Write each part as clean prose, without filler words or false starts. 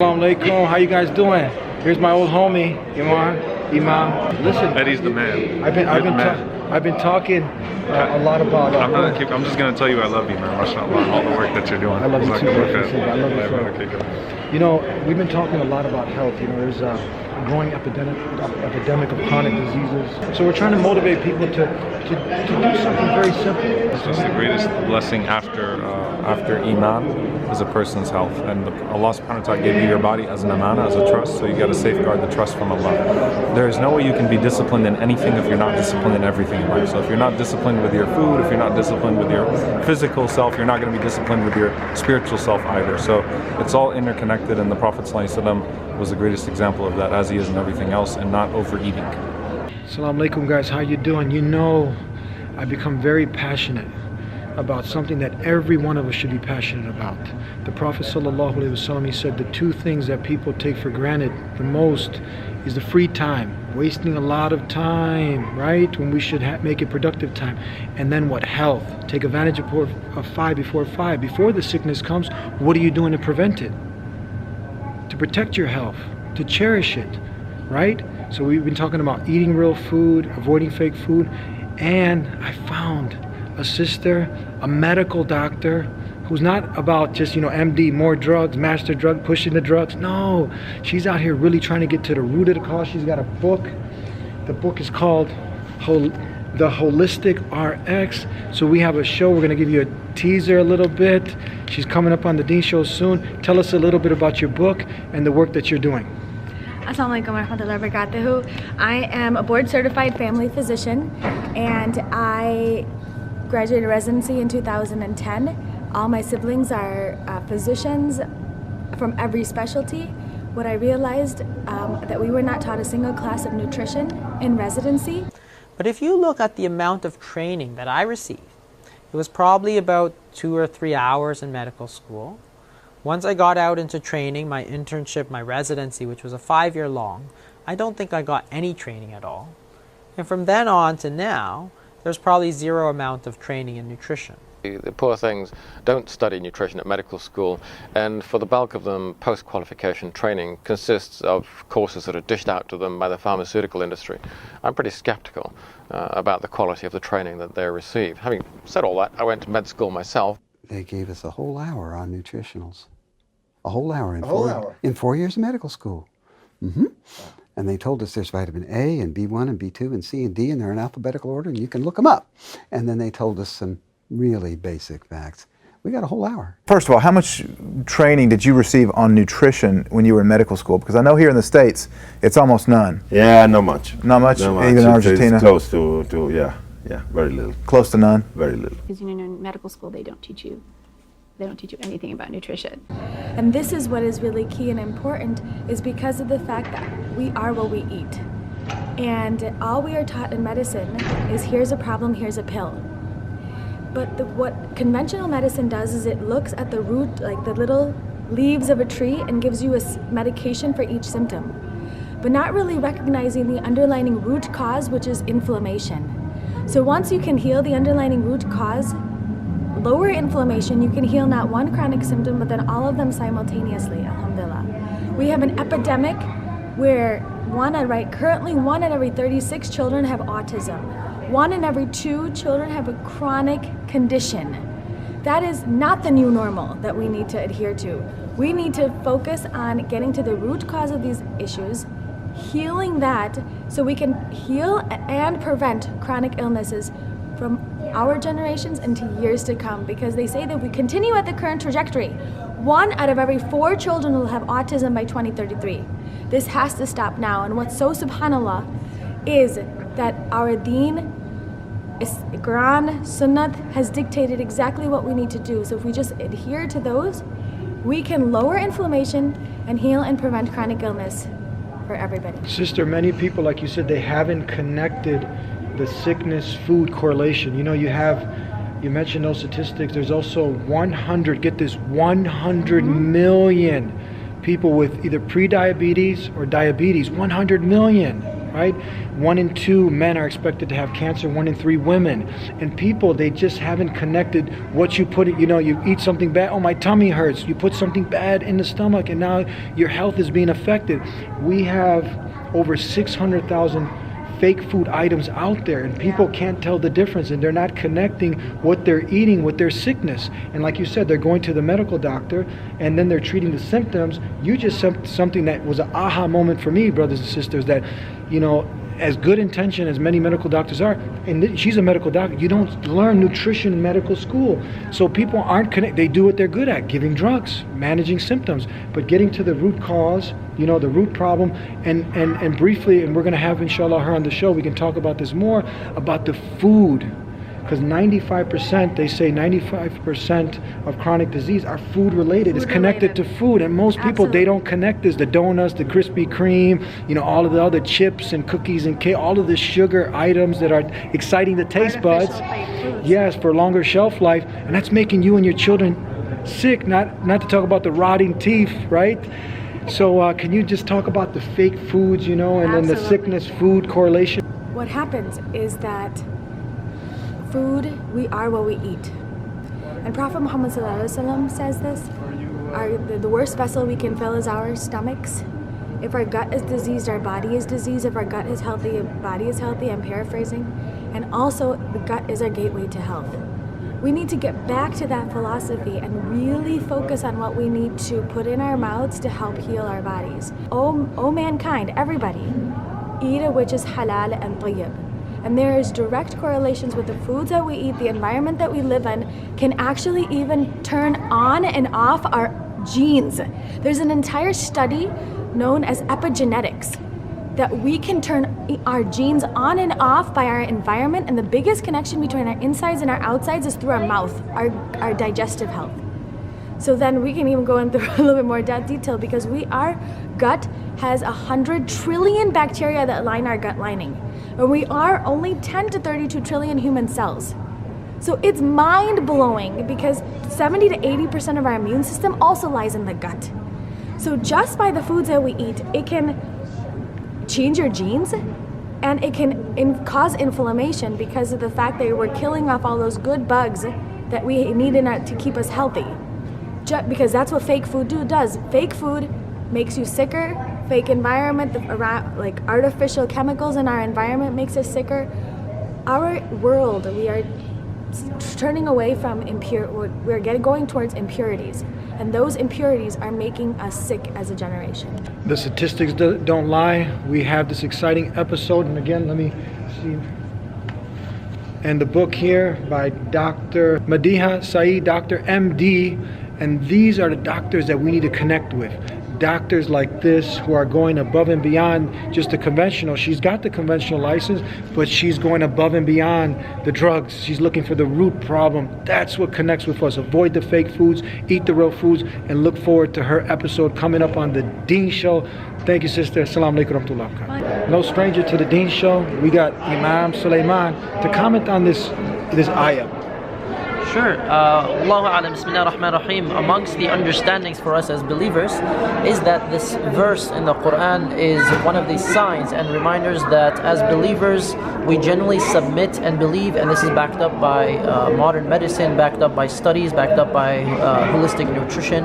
Assalamu alaikum, how you guys doing? Here's my old homie, Imam. Listen, Eddie's the man. I've been talking a lot about. I'm just gonna tell you I love you, man. MashaAllah, all the work that you're doing. I love you too. I love you too. You know, we've been talking a lot about health. You know, there's a growing epidemic of chronic diseases. So we're trying to motivate people to do something very simple. It's the greatest blessing after Iman is a person's health, and Allah subhanahu wa ta'ala gave you your body as an amana, as a trust, so you got to safeguard the trust from Allah. There is no way you can be disciplined in anything if you're not disciplined in everything in life. So if you're not disciplined with your food, if you're not disciplined with your physical self, you're not going to be disciplined with your spiritual self either. So it's all interconnected, and the Prophet ﷺ was the greatest example of that, as he is in everything else, and not overeating. Assalamu alaikum, guys, how you doing? You know, I've become very passionate about something that every one of us should be passionate about. The Prophet ﷺ, he said the two things that people take for granted the most is the free time, wasting a lot of time, right? When we should make it productive time. And then what? Health. Take advantage of five. Before the sickness comes, what are you doing to prevent it? To protect your health, to cherish it, right? So we've been talking about eating real food, avoiding fake food, and I found a sister, a medical doctor, who's not about just, MD, more drugs, master drug, pushing the drugs. No, she's out here really trying to get to the root of the cause. She's got a book. The book is called The Holistic RX. So we have a show. We're going to give you a teaser a little bit. She's coming up on the Dean Show soon. Tell us a little bit about your book and the work that you're doing. Assalamu alaikum warahmatullahi wabarakatuh. I am a board certified family physician, and I graduated residency in 2010. All my siblings are physicians from every specialty. What I realized that we were not taught a single class of nutrition in residency. But if you look at the amount of training that I received, it was probably about 2 or 3 hours in medical school. Once I got out into training, my internship, my residency, which was a 5-year long, I don't think I got any training at all. And from then on to now, there's probably zero amount of training in nutrition. The poor things don't study nutrition at medical school, and for the bulk of them, post-qualification training consists of courses that are dished out to them by the pharmaceutical industry. I'm pretty skeptical about the quality of the training that they receive. Having said all that, I went to med school myself. They gave us a whole hour on nutritionals. A whole hour in 4 years of medical school. And they told us there's vitamin A and B1 and B2 and C and D, and they're in alphabetical order, and you can look them up. And then they told us some really basic facts. We got a whole hour. First of all, how much training did you receive on nutrition when you were in medical school? Because I know here in the States, it's almost none. Yeah, not much. Not much? Not much. Even in Argentina? It's close to yeah, very little. Close to none? Very little. Because in medical school they don't teach you anything about nutrition. And this is what is really key and important, is because of the fact that we are what we eat. And all we are taught in medicine is here's a problem, here's a pill. But what conventional medicine does is it looks at the root, like the little leaves of a tree, and gives you a medication for each symptom, but not really recognizing the underlying root cause, which is inflammation. So once you can heal the underlying root cause, lower inflammation, you can heal not one chronic symptom, but then all of them simultaneously, alhamdulillah. We have an epidemic where currently 1 in every 36 children have autism. 1 in every 2 children have a chronic condition. That is not the new normal that we need to adhere to. We need to focus on getting to the root cause of these issues, healing that, so we can heal and prevent chronic illnesses from our generations into years to come, because they say that if we continue at the current trajectory, 1 out of every 4 children will have autism by 2033. This has to stop now. And what's so subhanallah is that our deen, Quran, Sunnah has dictated exactly what we need to do. So if we just adhere to those, we can lower inflammation and heal and prevent chronic illness for everybody. Sister, many people, like you said, they haven't connected the sickness-food correlation. You mentioned those statistics. There's also 100 million people with either pre-diabetes or diabetes. 100 million. right? 1 in 2 men are expected to have cancer, 1 in 3 women. And people, they just haven't connected what you put it, you eat something bad, oh, my tummy hurts. You put something bad in the stomach and now your health is being affected. We have over 600,000 fake food items out there, and people can't tell the difference, and they're not connecting what they're eating with their sickness. And like you said, they're going to the medical doctor and then they're treating the symptoms. You just said something that was an aha moment for me, brothers and sisters, that as good intention as many medical doctors are, and she's a medical doctor, you don't learn nutrition in medical school. So people aren't connected. They do what they're good at, giving drugs, managing symptoms, but getting to the root cause, the root problem, and briefly, and we're going to have inshallah her on the show, we can talk about this more, about the food. Because 95%, they say 95% of chronic disease are food related. It's connected to food. And most people, they don't connect this. The donuts, the Krispy Kreme, all of the other chips and cookies and cake, all of the sugar items that are exciting the taste buds. Yes, for longer shelf life. And that's making you and your children sick, not to talk about the rotting teeth, right? So can you just talk about the fake foods, and then the sickness food correlation? What happens is that food, we are what we eat. And Prophet Muhammad ﷺ says this, the worst vessel we can fill is our stomachs. If our gut is diseased, our body is diseased. If our gut is healthy, our body is healthy. I'm paraphrasing. And also, the gut is our gateway to health. We need to get back to that philosophy and really focus on what we need to put in our mouths to help heal our bodies. Oh mankind, everybody, eat a which is halal and tayyib. And there is direct correlations with the foods that we eat, the environment that we live in, can actually even turn on and off our genes. There's an entire study known as epigenetics that we can turn our genes on and off by our environment, and the biggest connection between our insides and our outsides is through our mouth, our digestive health. So then we can even go into a little bit more detail, because our gut has 100 trillion bacteria that line our gut lining. And we are only 10 to 32 trillion human cells. So it's mind-blowing, because 70 to 80% of our immune system also lies in the gut. So just by the foods that we eat, it can change your genes, and it can cause inflammation because of the fact that we're killing off all those good bugs that we need to keep us healthy. Because that's what fake food does. Fake food makes you sicker. Fake environment, like artificial chemicals in our environment, makes us sicker. Our world, we are turning away from we're going towards impurities, and those impurities are making us sick as a generation. The statistics don't lie. We have this exciting episode, and again, let me see. And the book here by Dr. Madiha Saeed M.D. And these are the doctors that we need to connect with. Doctors like this who are going above and beyond just the conventional. She's got the conventional license, but she's going above and beyond the drugs. She's looking for the root problem. That's what connects with us. Avoid the fake foods, eat the real foods, and look forward to her episode coming up on the Deen Show. Thank you, sister. Assalamu alaikum warahmatullah. No stranger to the Deen Show. We got Imam Suleiman to comment on this ayah. Sure. Allahu A'lam, Bismillah ar-Rahman ar-Rahim. Amongst the understandings for us as believers is that this verse in the Quran is one of these signs and reminders that as believers we generally submit and believe, and this is backed up by modern medicine, backed up by studies, backed up by holistic nutrition,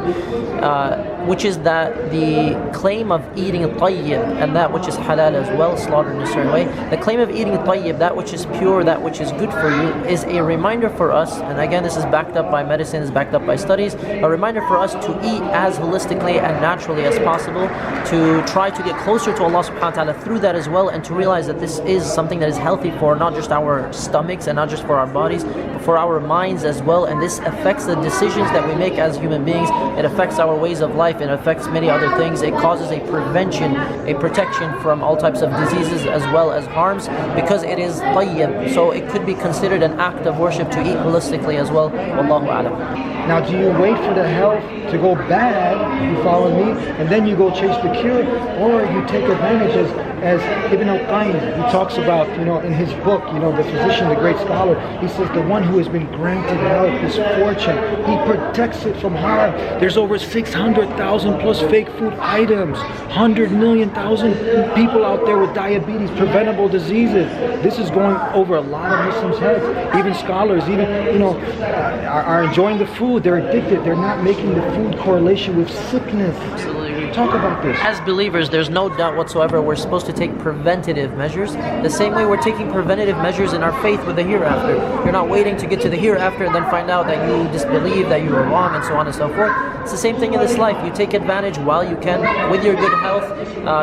which is that the claim of eating tayyib and that which is halal as well, slaughtered in a certain way, the claim of eating tayyib, that which is pure, that which is good for you, is a reminder for us, and again this is backed up by medicine, is backed up by studies, a reminder for us to eat as holistically and naturally as possible, to try to get closer to Allah subhanahu wa ta'ala through that as well, and to realize that this is something that is healthy for not just our stomachs and not just for our bodies, but for our minds as well, and this affects the decisions that we make as human beings, it affects our ways of life, it affects many other things, it causes a prevention, a protection from all types of diseases as well as harms, because it is tayyib, so it could be considered an act of worship to eat holistically as well. Wallahu a'lam. Now, do you wait for the health to go bad, you follow me, and then you go chase the cure, or you take advantage as Ibn al-Qayyim, he talks about, in his book, the physician, the great scholar, he says the one who has been granted health, this fortune, he protects it from harm. There's over 600,000 plus fake food items, 100 million people out there with diabetes, preventable diseases. This is going over a lot of Muslims' heads. Even scholars, are enjoying the food. They're addicted. They're not making the food correlation with sickness. Absolutely. Talk about this. As believers, there's no doubt whatsoever we're supposed to take preventative measures. The same way we're taking preventative measures in our faith with the hereafter. You're not waiting to get to the hereafter and then find out that you disbelieve, that you were wrong, and so on and so forth. It's the same thing in this life. You take advantage while you can with your good health.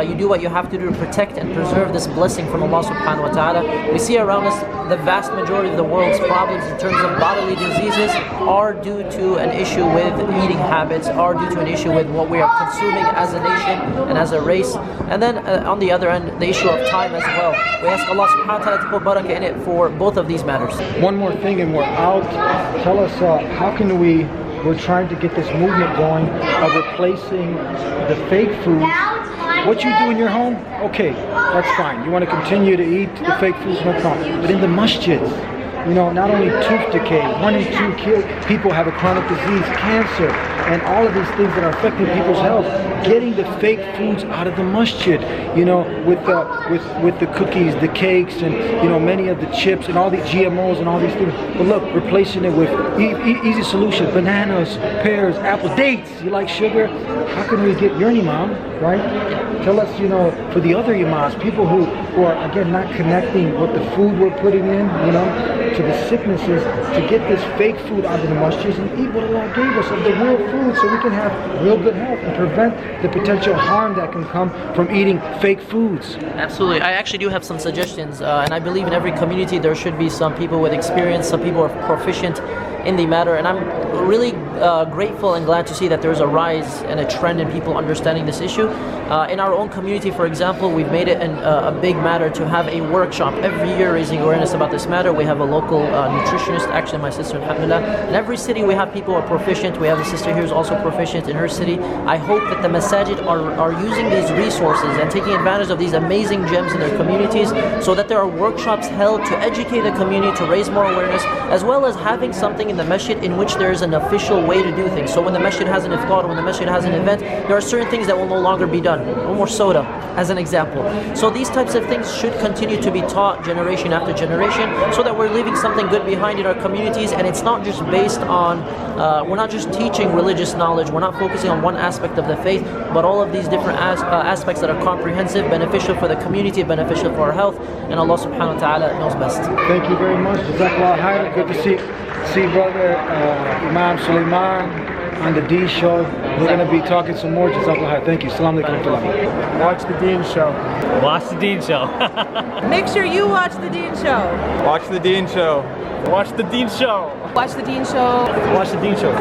You do what you have to do to protect and preserve this blessing from Allah subhanahu wa ta'ala. We see around us the vast majority of the world's problems in terms of bodily diseases are due to an issue with eating habits, are due to an issue with what we are consuming as a nation and as a race. And then on the other end, the issue of time as well. We ask Allah subhanahu wa ta'ala to put barakah in it for both of these matters. One more thing and we're out. Tell us, how can we're trying to get this movement going of replacing the fake foods. What you do in your home, okay, that's fine. You want to continue to eat the fake foods, no problem. But in the masjids, not only tooth decay, 1 in 2 people have a chronic disease, cancer, and all of these things that are affecting people's health. Getting the fake foods out of the masjid, with the cookies, the cakes, and many of the chips and all the GMOs and all these things. But look, replacing it with easy solutions: bananas, pears, apples, dates. You like sugar? How can we get your imam, right? Tell us, for the other imams, people who are again not connecting what the food we're putting in, to the sicknesses, to get this fake food out of the masjids and eat what Allah gave us of the real food, so we can have real good health and prevent the potential harm that can come from eating fake foods. Absolutely. I actually do have some suggestions, and I believe in every community there should be some people with experience, some people are proficient in the matter, and I'm really grateful and glad to see that there's a rise and a trend in people understanding this issue. In our own community, for example, we've made it a big matter to have a workshop every year raising awareness about this matter. We have a local nutritionist, actually my sister, alhamdulillah. In every city we have people who are proficient. We have a sister here who's also proficient in her city. I hope that the masajid are using these resources and taking advantage of these amazing gems in their communities, so that there are workshops held to educate the community, to raise more awareness, as well as having something in the masjid in which there is an official way to do things. So when the masjid has an iftar, when the masjid has an event, there are certain things that will no longer be done. No more soda, as an example. So these types of things should continue to be taught generation after generation, so that we're leaving something good behind in our communities, and it's not just based on, we're not just teaching religious knowledge, we're not focusing on one aspect of the faith, but all of these different aspects that are comprehensive, beneficial for the community, beneficial for our health, and Allah subhanahu wa ta'ala knows best. Thank you very much. Jazakallah khair. Good to see brother Imam Suleiman on the D show. We're going to be talking some more. Jazakallah khair. Thank you. Assalamu alaikum. Watch the Dean show. Watch the Dean show. Make sure you watch the Dean show. Watch the Dean show. Watch the Dean show. Watch the Dean show. Watch the Dean show.